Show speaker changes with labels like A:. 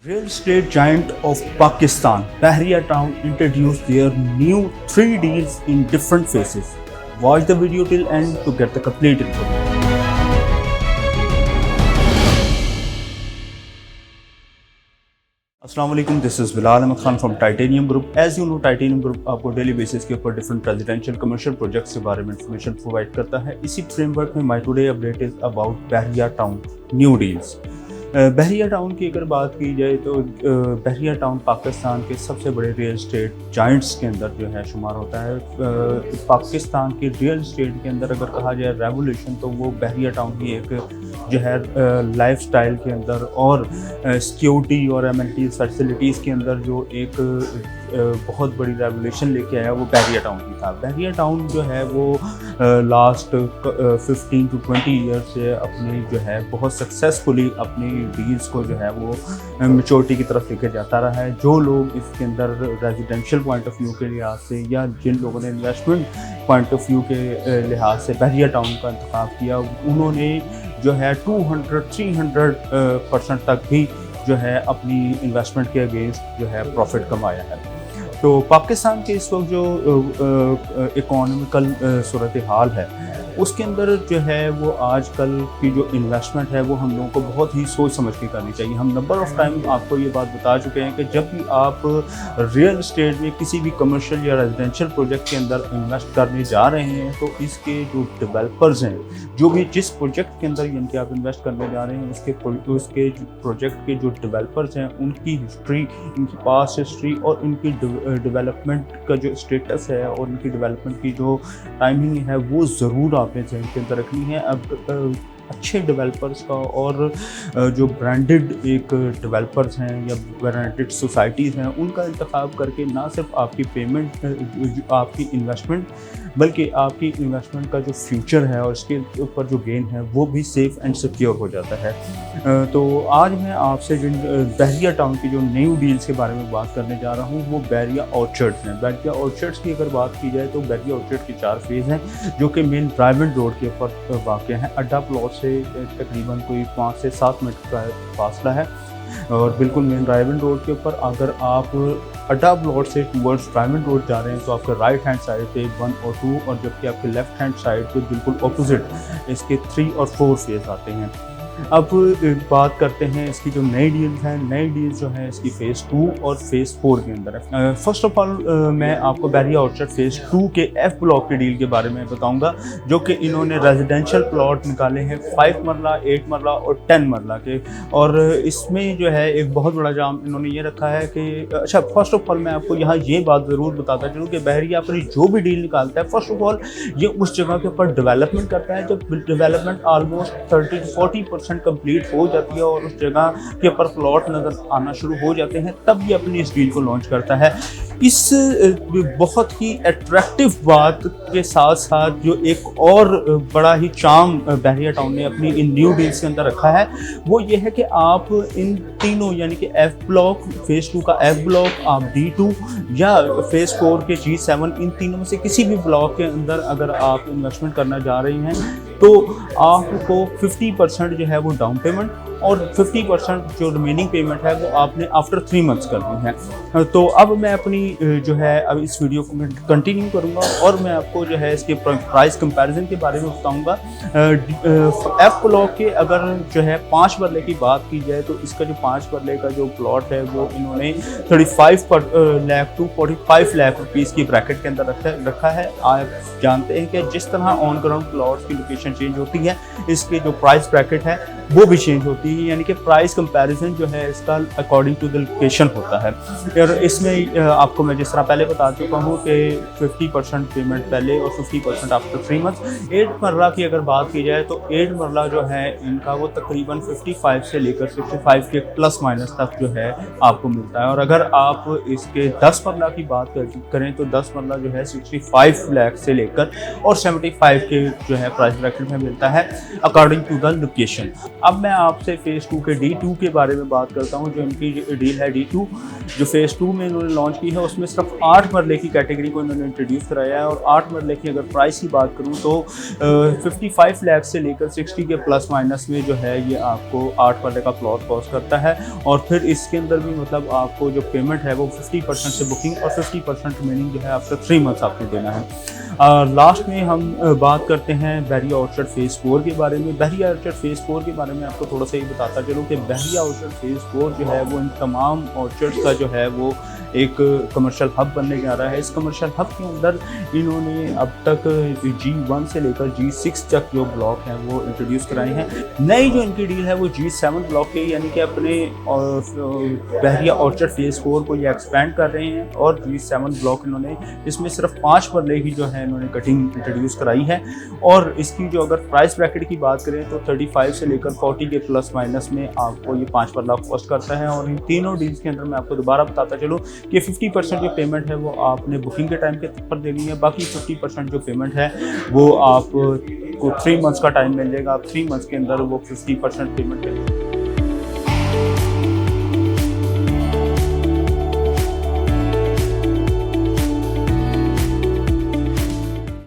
A: Real estate giant of Pakistan, Bahria Town, introduced their new 3 deals in different phases. Watch the video till end to get the complete information. Assalamu alaikum, this is Bilal Ahmed Khan from Titanium Group. As you know, Titanium Group आपको daily basis के ऊपर different residential commercial projects के बारे में information provide करता है. इसी framework में my today update is about Bahria town new deals. Bahria town की अगर बात की जाए तो बहरिया टाउन पाकिस्तान के सबसे बड़े रियल इस्टेट जाइंट्स के अंदर जो है शुमार होता है. पाकिस्तान की रियल इस्टेट के अंदर अगर कहा जाए रेवोल्यूशन तो वो बहरिया टाउन ही एक जो है लाइफस्टाइल के अंदर और सिक्योरिटी और एमिनिटीज़ फैसिलिटीज़ के अंदर जो एक बहुत बड़ी रेवोल्यूशन लेके आया वो बहरिया टाउन ही था. बहरिया टाउन जो है वो लास्ट 15 to 20 ईयर से अपनी जो है बहुत सक्सेसफुली अपनी डील्स को जो है वो मैच्योरिटी की तरफ लेके जाता रहा है. जो लोग इसके अंदर रेजिडेंशियल पॉइंट ऑफ व्यू के लिहाज से या जिन लोगों ने इन्वेस्टमेंट पॉइंट ऑफ व्यू के लिहाज से बहरिया टाउन का इंतखाब किया उन्होंने जो है 200-300% तक भी जो है अपनी इन्वेस्टमेंट के अगेंस्ट जो है प्रॉफिट कमाया है. तो पाकिस्तान के इस वक्त जो इकोनॉमिकल सूरत हाल है उसके अंदर जो है वो आजकल की जो इन्वेस्टमेंट है वो हम लोगों को बहुत ही सोच समझ के करनी चाहिए. हम नंबर ऑफ़ टाइम आपको ये बात बता चुके हैं कि जब भी आप रियल इस्टेट में किसी भी कमर्शियल या रेजिडेंशियल प्रोजेक्ट के अंदर इन्वेस्ट करने जा रहे हैं तो इसके जो डेवलपर्स हैं जो भी जिस प्रोजेक्ट के अंदर यानी कि आप इन्वेस्ट करने जा रहे हैं उसके प्रोजेक्ट के जो डेवलपर्स हैं उनकी हिस्ट्री, इनकी पास्ट हिस्ट्री और इनकी डेवलपमेंट का जो स्टेटस है और उनकी डेवलपमेंट की जो टाइमिंग है वो ज़रूर आपने ज़हन के अंदर रखनी है. अब अच्छे डेवलपर्स का और जो ब्रांडेड एक डेवलपर्स हैं या ब्रांडेड सोसाइटीज़ हैं उनका इंतखाब करके ना सिर्फ आपकी पेमेंट आपकी इन्वेस्टमेंट बल्कि आपकी इन्वेस्टमेंट का जो फ्यूचर है और इसके ऊपर जो गेन है वो भी सेफ़ एंड सिक्योर हो जाता है. तो आज मैं आपसे जिन बहरिया टाउन की जो न्यू डील्स के बारे में बात करने जा रहा हूँ वो बहरिया ऑर्चर्ड्स हैं. बहरिया ऑर्चर्ड्स की अगर बात की जाए तो बहरिया ऑर्चर्ड के 4 फेज़ हैं जो कि मेन ड्राइवन रोड के ऊपर वाक़ हैं. अड्डा प्लॉट से तकरीबन कोई 5 से 7 मिनट का फासला है और बिल्कुल मेन ड्राइवन रोड के ऊपर. अगर आप अड्डा प्लॉट से टूवर्ड्स ड्राइवन रोड जा रहे हैं तो आपके राइट हैंड साइड पे 1 और 2 और जबकि आपके लेफ्ट हैंड साइड पे बिल्कुल ऑपोजिट इसके 3 और 4 फेज़ आते हैं. अब बात करते हैं इसकी जो नई डील्स हैं. नई डील्स जो है इसकी फ़ेज़ 2 और फ़ेज़ 4 के अंदर है. फ़र्स्ट ऑफ ऑल मैं आपको बहरिया ऑर्चर्ड फ़ेज़ 2 के F ब्लॉक की डील के बारे में बताऊंगा जो कि इन्होंने रेजिडेंशियल प्लॉट निकाले हैं 5 मरला, 8 मरला और 10 मरला के. और इसमें जो है एक बहुत बड़ा जाम इन्होंने ये रखा है कि अच्छा फ़र्स्ट ऑफ ऑल मैं आपको यहाँ ये बात ज़रूर बताता चलूँ कि बहरिया अपनी जो भी डील निकालता है फ़र्स्ट ऑफ ऑल ये उस जगह के ऊपर डेवलपमेंट करता है. जब डेवलपमेंट ऑलमोस्ट 30-40% कंप्लीट हो जाती है और उस जगह के ऊपर प्लॉट नज़र आना शुरू हो जाते हैं तब ये अपनी इस डील को लॉन्च करता है. इस बहुत ही अट्रैक्टिव बात के साथ साथ जो एक और बड़ा ही चार्म बहरिया टाउन ने अपनी इन न्यू डील्स के अंदर रखा है वो ये है कि आप इन तीनों यानी कि F ब्लॉक, फ़ेज़ 2 का F ब्लॉक, आप D2 या फ़ेज़ 4 के G7 इन तीनों में से किसी भी ब्लॉक के अंदर अगर आप इन्वेस्टमेंट करना जा रहे हैं तो आपको 50% जो है वो डाउन पेमेंट और 50% जो रिमेनिंग पेमेंट है वो आपने आफ्टर 3 मंथ्स करनी है. तो अब मैं अपनी जो है अब इस वीडियो को कंटिन्यू करूँगा और मैं आपको जो है इसके प्राइस कंपैरिजन के बारे में बताऊँगा. F ब्लॉक के अगर जो है 5 मरले की बात की जाए तो इसका जो 5 मरले का जो प्लॉट है वो इन्होंने 35 लाख to 45 लाख रुपीज़ की ब्रैकेट के अंदर रखा है. आप जानते हैं कि जिस तरह ऑन ग्राउंड प्लॉट की लोकेशन चेंज होती है इसके जो प्राइस ब्रैकेट है वो भी चेंज होती है यानी कि प्राइस कंपैरिजन जो है इसका अकॉर्डिंग टू द लोकेशन होता है. और इसमें आपको मैं जिस तरह पहले बता चुका हूँ कि 50% पेमेंट पहले और 50% आफ्टर 3 मंथ्स. 8 मरला की अगर बात की जाए तो 8 मरला जो है इनका वो तकरीबन 55 से लेकर 65 के प्लस माइनस तक जो है आपको मिलता है. और अगर आप इसके 10 मरला की बात करें तो 10 मरला जो है 65 लाख से लेकर और 75 के जो है प्राइस ब्रैकेट में मिलता है अकॉर्डिंग टू द लोकेशन. अब मैं आपसे फ़ेज़ 2 के D2 के बारे में बात करता हूँ। जो इनकी डील है D2, जो फ़ेज़ 2 में इन्होंने लॉन्च की है, उसमें सिर्फ 8 मरले की कैटेगरी को इन्होंने इंट्रोड्यूस कराया है। और 8 मरले की अगर प्राइस की बात करूँ तो 55 लाख से लेकर 60 के प्लस माइनस में जो है ये आपको 8 मरले का प्लॉट कॉस्ट करता है। और फिर इसके अंदर भी मतलब आपको जो पेमेंट है वो 50% से बुकिंग और 50% रिमेनिंग जो है आफ्टर 3 मंथ्स आपने देना है। लास्ट में हम बात करते हैं बहरिया ऑर्चर्ड फ़ेज़ 4 के बारे में। बहरिया ऑर्चर्ड फ़ेज़ 4 के बारे में आपको थोड़ा सा ये बताता चलूँ कि बहरिया ऑर्चर्ड फ़ेज़ 4 जो है वो इन तमाम ऑर्चर्ड्स का जो है वो एक कमर्शियल हब बनने जा रहा है। इस कमर्शियल हब के अंदर इन्होंने अब तक G1 से लेकर G6 तक जो ब्लॉक हैं वो इंट्रोड्यूस कराए हैं। नई जो इनकी डील है वो G7 ब्लॉक के, यानी कि अपने बहरिया ऑर्चर्ड फ़ेज़ 4 को ये एक्सपेंड कर रहे हैं। और G7 ब्लॉक इन्होंने इसमें सिर्फ 5 मरले की जो है इन्होंने कटिंग इंट्रोड्यूस कराई है। और इसकी जो अगर प्राइस ब्रैकेट की बात करें तो 35 से लेकर 40 के प्लस माइनस में आपको ये 5 मरला कॉस्ट करता है। और इन तीनों डील्स के अंदर मैं आपको दोबारा बताता चलूँ कि 50% जो पेमेंट है वो आपने बुकिंग के टाइम के पर देनी है। बाकी 50% जो पेमेंट है वो आपको 3 मंथ्स का टाइम मिल जाएगा। आप 3 मंथ्स के अंदर वो 50% पेमेंट